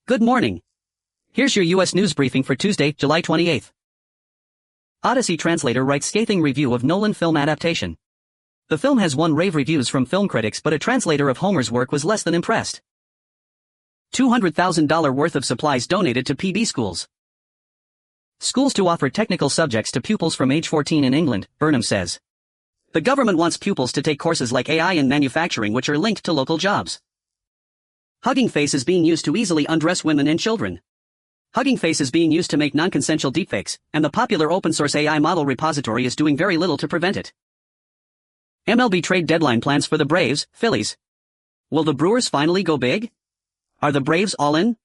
Good morning. Here's your U.S. news briefing for Tuesday, July 28. Odyssey translator writes scathing review of Nolan film adaptation. The film has won rave reviews from film critics, but a translator of Homer's work was less than impressed. $200,000 worth of supplies donated to PB schools. Schools to offer technical subjects to pupils from age 14 in England, Burnham says. The government wants pupils to take courses like AI and manufacturing, which are linked to local jobs. Hugging Face is being used to easily undress women and children. Hugging Face is being used to make non-consensual deepfakes, and the popular open-source AI model repository is doing very little to prevent it. MLB trade deadline plans for the Braves, Phillies. Will the Brewers finally go big? Are the Braves all in?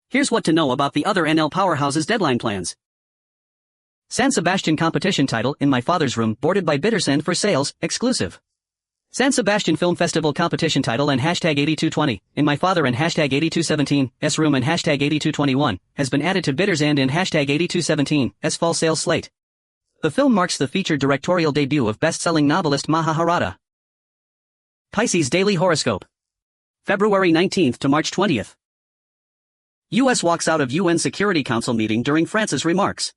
Here's what to know about the other NL powerhouses' deadline plans. San Sebastian competition title In My Father's Room, boarded by Bittersend for sales, exclusive. San Sebastian Film Festival competition title and hashtag 8220, In My Father and hashtag 8217, S Room and hashtag 8221, has been added to Bittersend and hashtag 8217, S Fall Sales slate. The film marks the featured directorial debut of best-selling novelist Mahabharata. Pisces Daily Horoscope. February 19th to March 20th. U.S. walks out of UN Security Council meeting during France's remarks.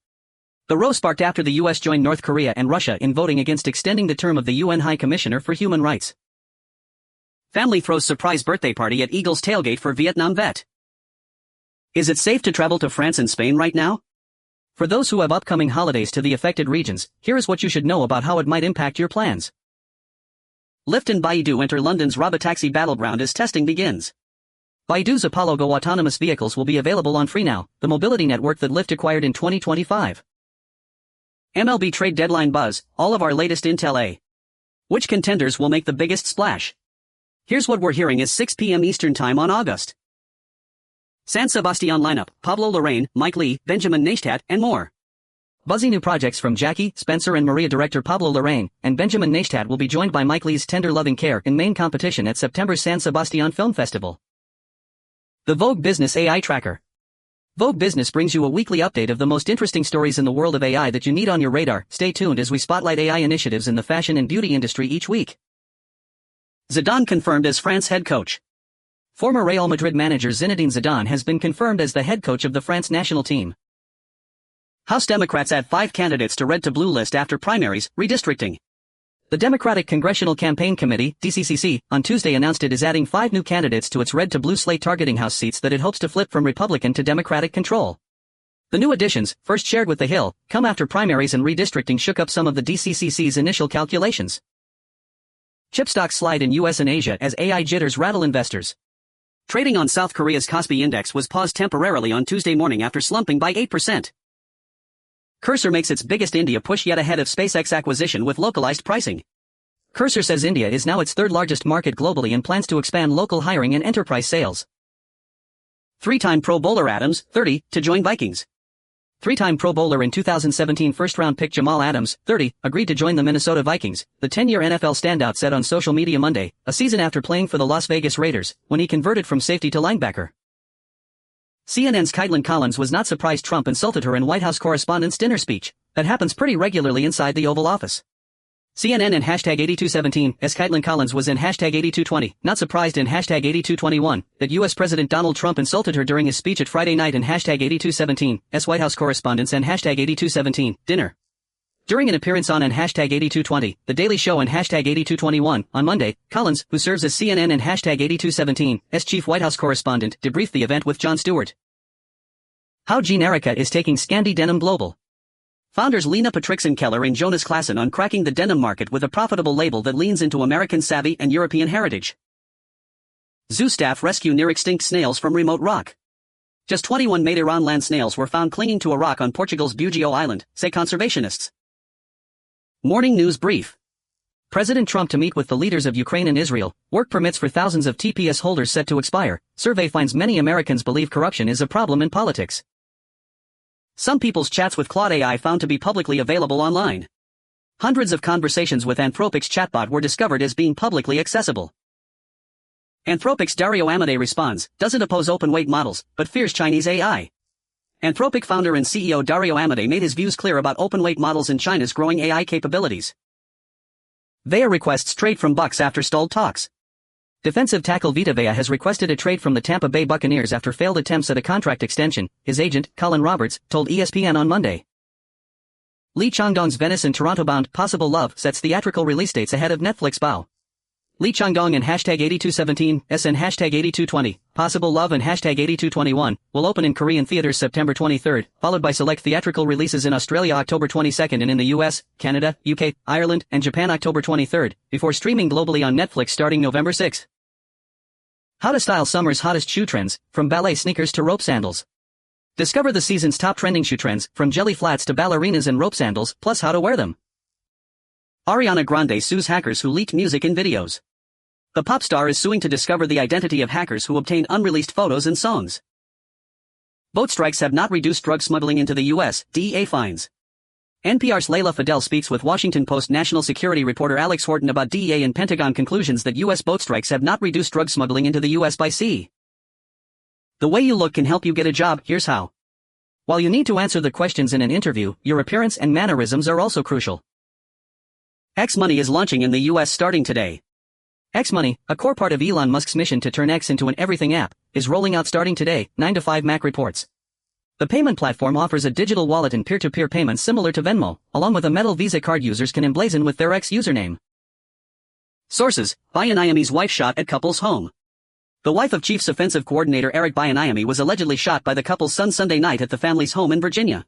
The row sparked after the U.S. joined North Korea and Russia in voting against extending the term of the UN High Commissioner for Human Rights. Family throws surprise birthday party at Eagles tailgate for Vietnam vet. Is it safe to travel to France and Spain right now? For those who have upcoming holidays to the affected regions, here is what you should know about how it might impact your plans. Lyft and Baidu enter London's robotaxi battleground as testing begins. Baidu's Apollo Go autonomous vehicles will be available on FreeNow, the mobility network that Lyft acquired in 2025. MLB trade deadline buzz, all of our latest intel. Which contenders will make the biggest splash? Here's what we're hearing is 6 p.m. Eastern Time on August. San Sebastian lineup, Pablo Larraín, Mike Lee, Benjamin Neistat, and more. Buzzy new projects from Jackie, Spencer and Maria. Director Pablo Larraín and Benjamin Neistat will be joined by Mike Lee's Tender Loving Care in main competition at September's San Sebastian Film Festival. The Vogue Business AI Tracker. Vogue Business brings you a weekly update of the most interesting stories in the world of AI that you need on your radar. Stay tuned as we spotlight AI initiatives in the fashion and beauty industry each week. Zidane confirmed as France head coach. Former Real Madrid manager Zinedine Zidane has been confirmed as the head coach of the France national team. House Democrats add 5 candidates to red to blue list after primaries, redistricting. The Democratic Congressional Campaign Committee, DCCC, on Tuesday announced it is adding 5 new candidates to its red to blue slate targeting House seats that it hopes to flip from Republican to Democratic control. The new additions, first shared with The Hill, come after primaries and redistricting shook up some of the DCCC's initial calculations. Chip stocks slide in US and Asia as AI jitters rattle investors. Trading on South Korea's Kospi index was paused temporarily on Tuesday morning after slumping by 8%. Cursor makes its biggest India push yet ahead of SpaceX acquisition with localized pricing. Cursor says India is now its 3rd largest market globally and plans to expand local hiring and enterprise sales. 3-time Pro Bowler Adams, 30, to join Vikings. 3-time Pro Bowler and 2017 first-round pick Jamal Adams, 30, agreed to join the Minnesota Vikings, the 10-year NFL standout said on social media Monday, a season after playing for the Las Vegas Raiders, when he converted from safety to linebacker. CNN's Caitlin Collins was not surprised Trump insulted her in White House Correspondents' dinner speech. That happens pretty regularly inside the Oval Office. CNN and hashtag 8217, as Caitlin Collins was in hashtag 8220, not surprised in hashtag 8221, that U.S. President Donald Trump insulted her during his speech at Friday night in hashtag 8217, as White House Correspondents and hashtag 8217, dinner. During an appearance on and hashtag 8220, The Daily Show and hashtag 8221, on Monday, Collins, who serves as CNN and hashtag 8217, as chief White House correspondent, debriefed the event with Jon Stewart. How Gene Erica is taking Scandi Denim global. Founders Lena Patrickson-Keller and Jonas Klassen on cracking the denim market with a profitable label that leans into American savvy and European heritage. Zoo staff rescue near-extinct snails from remote rock. Just 21 Mediterranean land snails were found clinging to a rock on Portugal's Bugio Island, say conservationists. Morning News Brief. President Trump to meet with the leaders of Ukraine and Israel. Work permits for thousands of TPS holders set to expire. Survey finds many Americans believe corruption is a problem in politics. Some people's chats with Claude AI found to be publicly available online. Hundreds of conversations with Anthropic's chatbot were discovered as being publicly accessible. Anthropic's Dario Amodei responds, doesn't oppose open-weight models, but fears Chinese AI. Anthropic founder and CEO Dario Amodei made his views clear about open-weight models and China's growing AI capabilities. Vea requests trade from Bucks after stalled talks. Defensive tackle Vita Vea has requested a trade from the Tampa Bay Buccaneers after failed attempts at a contract extension, his agent, Colin Roberts, told ESPN on Monday. Lee Chang-dong's Venice and Toronto-bound Possible Love sets theatrical release dates ahead of Netflix bow. Lee Chang-dong and #8217, SN #8220, Possible Love and #8221, will open in Korean theaters September 23, followed by select theatrical releases in Australia October 22 and in the US, Canada, UK, Ireland, and Japan October 23, before streaming globally on Netflix starting November 6. How to style summer's hottest shoe trends, from ballet sneakers to rope sandals. Discover the season's top trending shoe trends, from jelly flats to ballerinas and rope sandals, plus how to wear them. Ariana Grande sues hackers who leaked music and videos. The pop star is suing to discover the identity of hackers who obtained unreleased photos and songs. Boat strikes have not reduced drug smuggling into the U.S., DEA finds. NPR's Leila Fadel speaks with Washington Post national security reporter Alex Horton about DEA and Pentagon conclusions that U.S. boat strikes have not reduced drug smuggling into the U.S. by sea. The way you look can help you get a job, here's how. While you need to answer the questions in an interview, your appearance and mannerisms are also crucial. X Money is launching in the U.S. starting today. X Money, a core part of Elon Musk's mission to turn X into an everything app, is rolling out starting today, 9 to 5 Mac reports. The payment platform offers a digital wallet and peer-to-peer payments similar to Venmo, along with a metal Visa card users can emblazon with their X username. Sources: Bayaniami's wife shot at couple's home. The wife of Chiefs offensive coordinator Eric Bayaniami was allegedly shot by the couple's son Sunday night at the family's home in Virginia.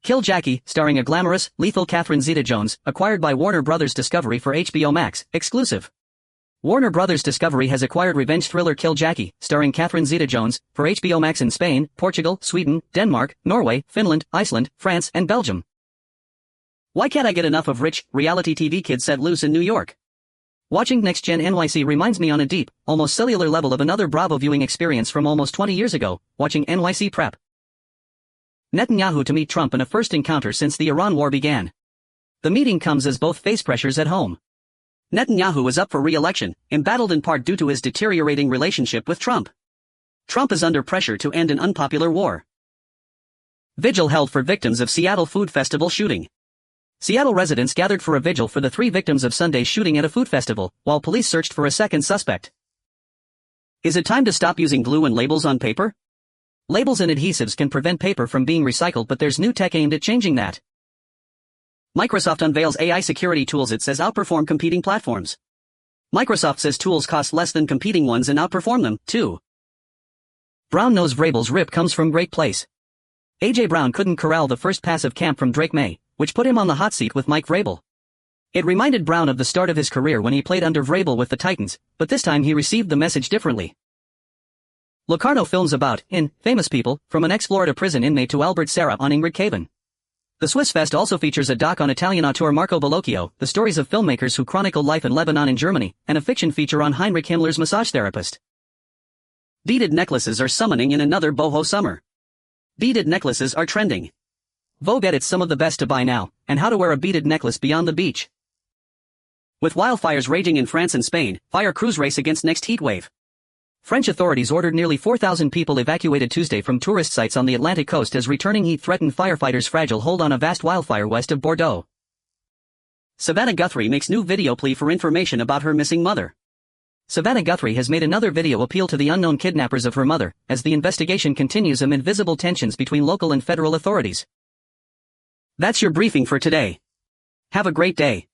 Kill Jackie, starring a glamorous, lethal Catherine Zeta-Jones, acquired by Warner Bros. Discovery for HBO Max, exclusive. Warner Bros. Discovery has acquired revenge thriller Kill Jackie, starring Catherine Zeta-Jones, for HBO Max in Spain, Portugal, Sweden, Denmark, Norway, Finland, Iceland, France, and Belgium. Why can't I get enough of rich, reality TV kids set loose in New York? Watching Next Gen NYC reminds me on a deep, almost cellular level of another Bravo viewing experience from almost 20 years ago, watching NYC Prep. Netanyahu to meet Trump in a first encounter since the Iran war began. The meeting comes as both face pressures at home. Netanyahu is up for re-election, embattled in part due to his deteriorating relationship with Trump. Trump is under pressure to end an unpopular war. Vigil held for victims of Seattle Food Festival shooting. Seattle residents gathered for a vigil for the 3 victims of Sunday's shooting at a food festival, while police searched for a second suspect. Is it time to stop using glue and labels on paper? Labels and adhesives can prevent paper from being recycled, but there's new tech aimed at changing that. Microsoft unveils AI security tools it says outperform competing platforms. Microsoft says tools cost less than competing ones and outperform them, too. Brown knows Vrabel's rip comes from Great Place. A.J. Brown couldn't corral the first pass of camp from Drake May, which put him on the hot seat with Mike Vrabel. It reminded Brown of the start of his career when he played under Vrabel with the Titans, but this time he received the message differently. Locarno films about, in, famous people, from an ex-Florida prison inmate to Albert Serra on Ingrid Caven. The Swiss Fest also features a doc on Italian auteur Marco Bellocchio, the stories of filmmakers who chronicled life in Lebanon and Germany, and a fiction feature on Heinrich Himmler's massage therapist. Beaded necklaces are summoning in another boho summer. Beaded necklaces are trending. Vogue edits some of the best to buy now, and how to wear a beaded necklace beyond the beach. With wildfires raging in France and Spain, fire crews race against next heat wave. French authorities ordered nearly 4,000 people evacuated Tuesday from tourist sites on the Atlantic coast as returning heat threatened firefighters' fragile hold on a vast wildfire west of Bordeaux. Savannah Guthrie makes new video plea for information about her missing mother. Savannah Guthrie has made another video appeal to the unknown kidnappers of her mother, as the investigation continues amid visible tensions between local and federal authorities. That's your briefing for today. Have a great day.